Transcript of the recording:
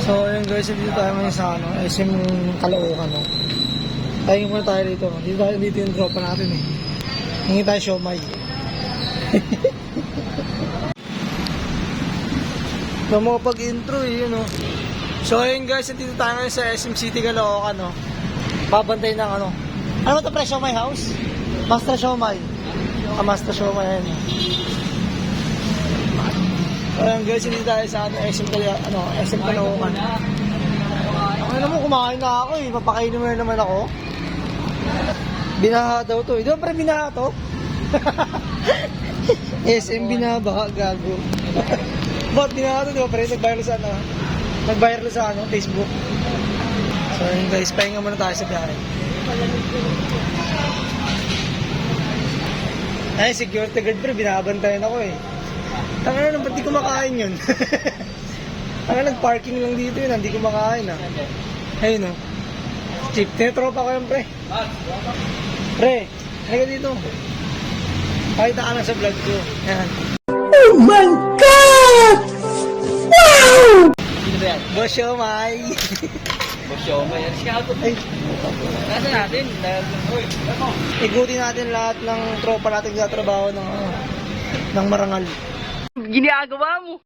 So, ayun guys, dito tayo ngayon sa SM Caloocan, no? Tayo muna tayo dito. Dito yung tropa natin, eh. Hingi tayo siomay. So, mga pag-intro, yun, no? So, ayun guys, dito tayo ngayon sa SM City Caloocan, no? Babantay ng ano ba ito, pre? Siomay house? Master Siomay. Master Siomay, yan. Ayun guys, dito tayo sa SM Caloocan. Ano naman, kumain na ako, eh. Papakainin mo na naman ako. Binaha daw to. Di ba pre, binaha to? SM binaha, gago. Ba't binaha to, di ba pre? Nag-viral sa Facebook. So yun guys, pahinga muna tayo sa biyahe. Ay, security guard pre, binabantayan ako eh. Tanga na, ba't di ko makain yun? Tanga, nag-parking lang dito yun, hindi ko makain ah. Ayun o. Chip, tinatropa ko yun pre. Pre, halika dito. Pakita ka na sa vlog ko. Yan. Oh my God! Wow! Boss Siomay. Boss Siomay. Ay, Nasa natin. igutin natin lahat ng tropa natin sa trabaho ng Marangal. Ginagawa mo.